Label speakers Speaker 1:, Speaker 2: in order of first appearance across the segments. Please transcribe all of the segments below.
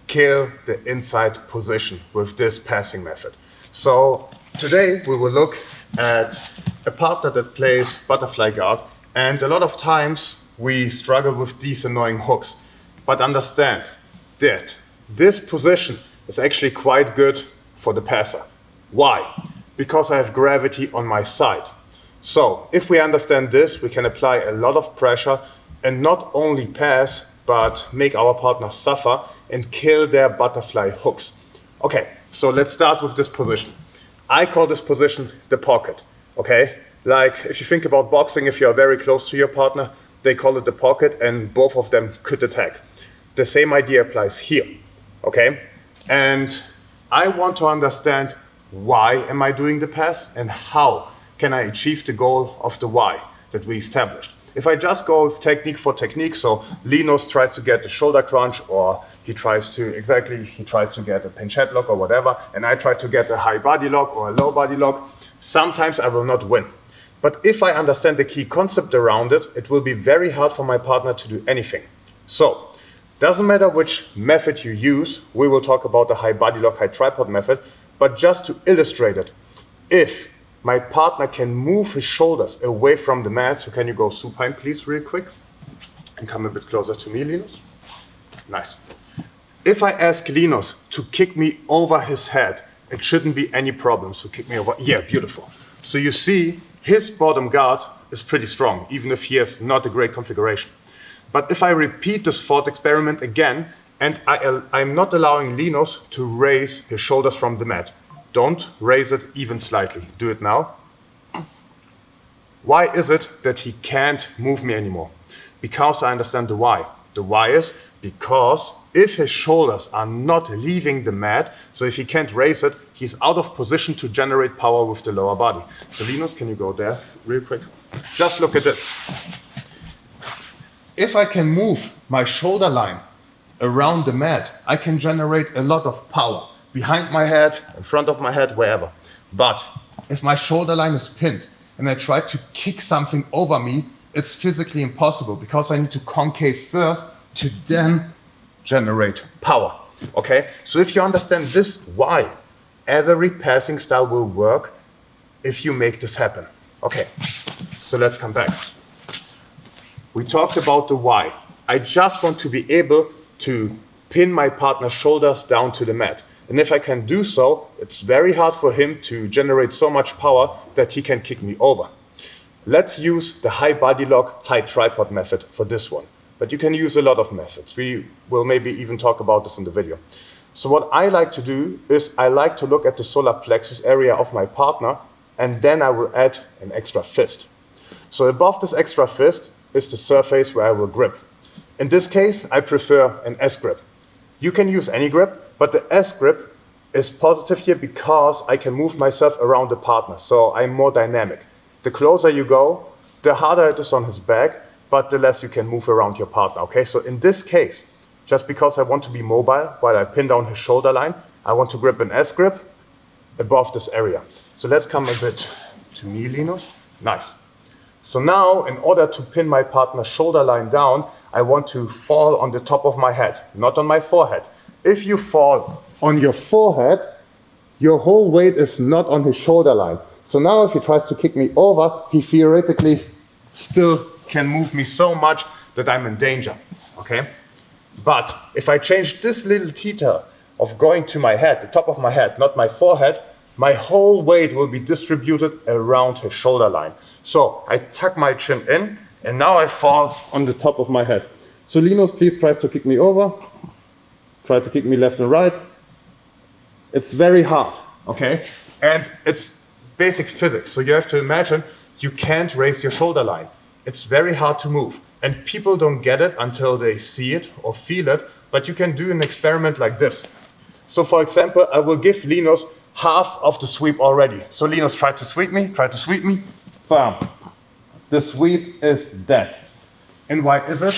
Speaker 1: kill the inside position with this passing method. So today we will look at a partner that plays butterfly guard, and a lot of times we struggle with these annoying hooks. But understand that this position is actually quite good for the passer. Why? Because I have gravity on my side. So if we understand this, we can apply a lot of pressure and not only pass, but make our partner suffer and kill their butterfly hooks. Okay, so let's start with this position. I call this position the pocket, okay? Like if you think about boxing, if you're very close to your partner, they call it the pocket and both of them could attack. The same idea applies here, okay? And I want to understand why am I doing the pass and how can I achieve the goal of the why that we established. If I just go with technique for technique, so Linus tries to get the shoulder crunch, or he tries to get a pinch headlock or whatever, and I try to get a high body lock or a low body lock, sometimes I will not win. But if I understand the key concept around it, it will be very hard for my partner to do anything. So, doesn't matter which method you use, we will talk about the high body lock, high tripod method, but just to illustrate it, if my partner can move his shoulders away from the mat. So can you go supine, please, real quick? And come a bit closer to me, Linus. Nice. If I ask Linus to kick me over his head, it shouldn't be any problem. So kick me over. Yeah, beautiful. So you see, his bottom guard is pretty strong, even if he has not a great configuration. But if I repeat this thought experiment again, and I'm not allowing Linus to raise his shoulders from the mat. Don't raise it even slightly. Do it now. Why is it that he can't move me anymore? Because I understand the why. The why is because if his shoulders are not leaving the mat, so if he can't raise it, he's out of position to generate power with the lower body. So Linus, can you go there real quick? Just look at this. If I can move my shoulder line around the mat, I can generate a lot of power. Behind my head, in front of my head, wherever. But if my shoulder line is pinned and I try to kick something over me, it's physically impossible because I need to concave first to then generate power. Okay? So if you understand this why, every passing style will work if you make this happen. Okay, so let's come back. We talked about the why. I just want to be able to pin my partner's shoulders down to the mat. And if I can do so, it's very hard for him to generate so much power that he can kick me over. Let's use the high body lock, high tripod method for this one. But you can use a lot of methods. We will maybe even talk about this in the video. So what I like to do is I like to look at the solar plexus area of my partner, and then I will add an extra fist. So above this extra fist is the surface where I will grip. In this case, I prefer an S grip. You can use any grip, but the S grip is positive here because I can move myself around the partner, so I'm more dynamic. The closer you go, the harder it is on his back, but the less you can move around your partner, okay? So in this case, just because I want to be mobile while I pin down his shoulder line, I want to grip an S grip above this area. So let's come a bit to me, Linus. Nice. So now, in order to pin my partner's shoulder line down, I want to fall on the top of my head, not on my forehead. If you fall on your forehead, your whole weight is not on his shoulder line. So now if he tries to kick me over, he theoretically still can move me so much that I'm in danger, okay? But if I change this little theta of going to my head, the top of my head, not my forehead, my whole weight will be distributed around his shoulder line. So I tuck my chin in, and now I fall on the top of my head. So Linus, please tries to kick me over. Try to kick me left and right. It's very hard, okay? And it's basic physics. So you have to imagine you can't raise your shoulder line. It's very hard to move. And people don't get it until they see it or feel it, but you can do an experiment like this. So for example, I will give Linus half of the sweep already. So Linus, try to sweep me, bam. The sweep is dead. And why is it?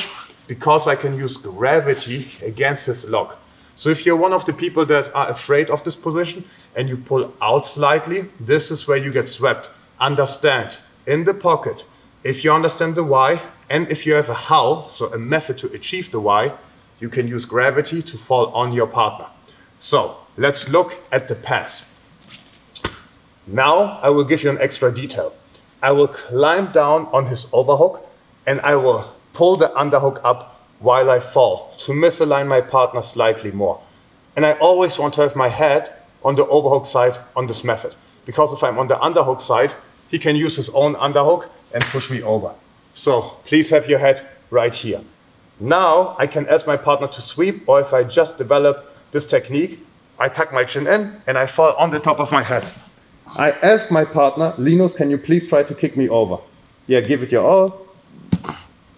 Speaker 1: Because I can use gravity against his lock. So if you're one of the people that are afraid of this position and you pull out slightly, this is where you get swept. Understand, in the pocket, if you understand the why and if you have a how, so a method to achieve the why, you can use gravity to fall on your partner. So let's look at the pass. Now I will give you an extra detail. I will climb down on his overhook and I will pull the underhook up while I fall to misalign my partner slightly more. And I always want to have my head on the overhook side on this method, because if I'm on the underhook side, he can use his own underhook and push me over. So please have your head right here. Now I can ask my partner to sweep, or if I just develop this technique, I tuck my chin in and I fall on the top of my head. I ask my partner, Linus, can you please try to kick me over? Yeah, give it your all.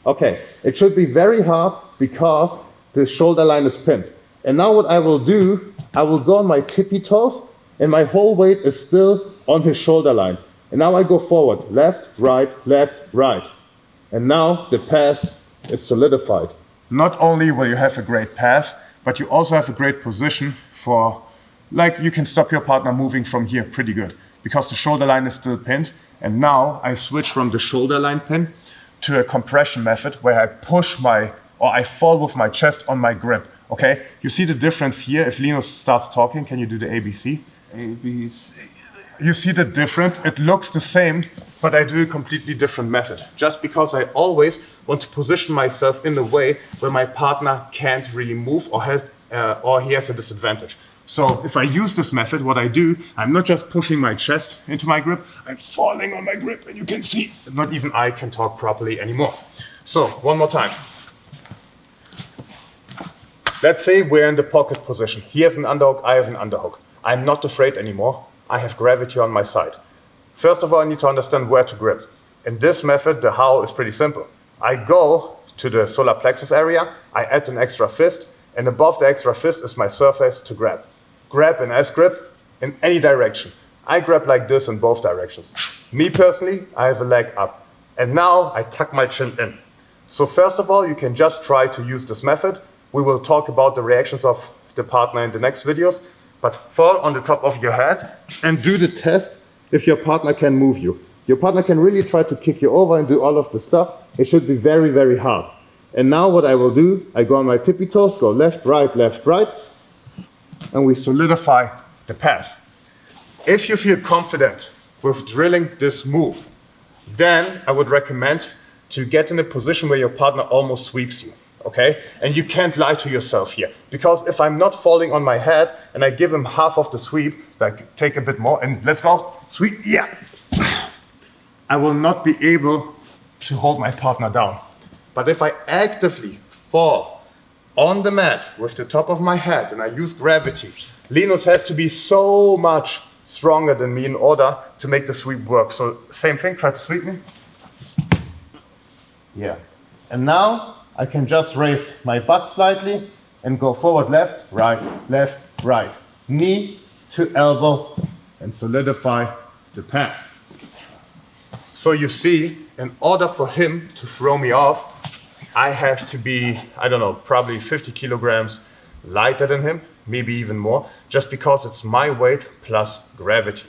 Speaker 1: Okay, it should be very hard because the shoulder line is pinned. And now what I will do, I will go on my tippy toes and my whole weight is still on his shoulder line. And now I go forward, left, right, right. And now the pass is solidified. Not only will you have a great pass, but you also have a great position for, like, you can stop your partner moving from here pretty good because the shoulder line is still pinned. And now I switch from the shoulder line pin to a compression method where I push I fall with my chest on my grip. Okay, you see the difference here. If Linus starts talking, can you do the ABC? ABC. You see the difference? It looks the same, but I do a completely different method. Just because I always want to position myself in a way where my partner can't really move or he has a disadvantage. So if I use this method, what I do, I'm not just pushing my chest into my grip, I'm falling on my grip, and you can see, not even I can talk properly anymore. So one more time. Let's say we're in the pocket position. He has an underhook, I have an underhook. I'm not afraid anymore. I have gravity on my side. First of all, I need to understand where to grip. In this method, the how is pretty simple. I go to the solar plexus area, I add an extra fist, and above the extra fist is my surface to grab. Grab and S-grip in any direction. I grab like this in both directions. Me personally, I have a leg up. And now I tuck my chin in. So first of all, you can just try to use this method. We will talk about the reactions of the partner in the next videos, but fall on the top of your head and do the test if your partner can move you. Your partner can really try to kick you over and do all of the stuff. It should be very, very hard. And now what I will do, I go on my tippy toes, go left, right, and we solidify the pass. If you feel confident with drilling this move, then I would recommend to get in a position where your partner almost sweeps you. Okay, and you can't lie to yourself here, because if I'm not falling on my head and I give him half of the sweep, like take a bit more and let's go, sweep, yeah, I will not be able to hold my partner down. But if I actively fall on the mat with the top of my head and I use gravity, Linus has to be so much stronger than me in order to make the sweep work. So same thing, try to sweep me. Yeah, and now I can just raise my butt slightly and go forward, left, right. Knee to elbow and solidify the pass. So you see, in order for him to throw me off, I have to be, I don't know, probably 50 kilograms lighter than him, maybe even more, just because it's my weight plus gravity,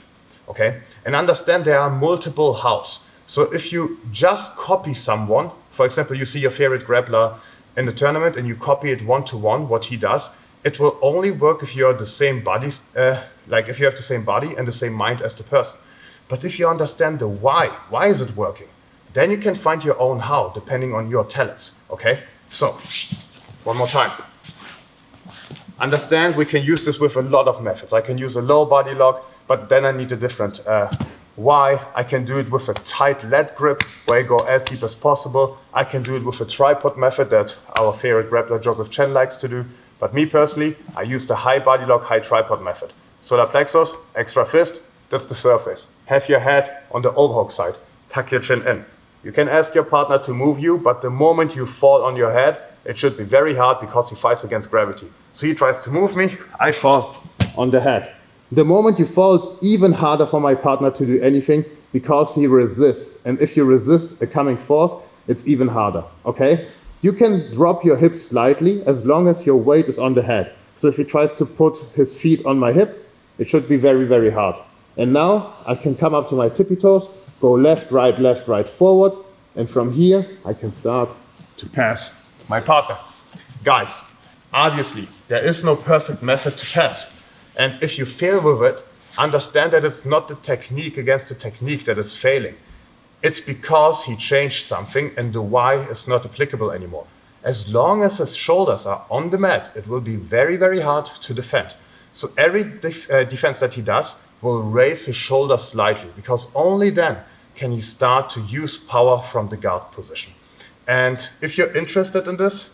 Speaker 1: okay? And understand there are multiple hows. So if you just copy someone, for example, you see your favorite grappler in the tournament and you copy it one-to-one, what he does, it will only work if you're the same body, like if you have the same body and the same mind as the person. But if you understand the why is it working, then you can find your own how, depending on your talents, okay? So, one more time. Understand we can use this with a lot of methods. I can use a low body lock, but then I need a different why. I can do it with a tight lead grip where I go as deep as possible. I can do it with a tripod method that our favorite grappler Joseph Chen likes to do. But me personally, I use the high body lock, high tripod method. Solar plexus, extra fist, that's the surface. Have your head on the overhook side. Tuck your chin in. You can ask your partner to move you, but the moment you fall on your head, it should be very hard because he fights against gravity. So he tries to move me, I fall on the head. The moment you fall, it's even harder for my partner to do anything because he resists. And if you resist a coming force, it's even harder, okay? You can drop your hips slightly as long as your weight is on the head. So if he tries to put his feet on my hip, it should be very, very hard. And now I can come up to my tippy toes, go left, right, forward. And from here, I can start to pass my partner. Guys, Obviously, there is no perfect method to pass. And if you fail with it, understand that it's not the technique against the technique that is failing. It's because he changed something and the why is not applicable anymore. As long as his shoulders are on the mat, it will be very, very hard to defend. So every defense that he does will raise his shoulders slightly, because only then can he start to use power from the guard position. And if you're interested in this,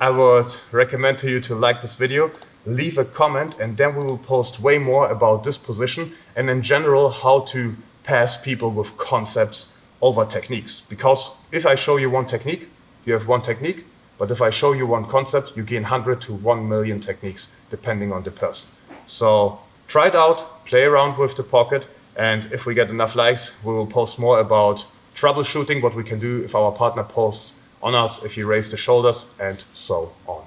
Speaker 1: I would recommend to you to like this video, leave a comment, and then we will post way more about this position and in general how to pass people with concepts over techniques. Because if I show you one technique, you have one technique, but if I show you one concept, you gain 100 to 1 million techniques depending on the person. So try it out, play around with the pocket, and if we get enough likes, we will post more about troubleshooting, what we can do if our partner posts on us, if he raised the shoulders, and so on.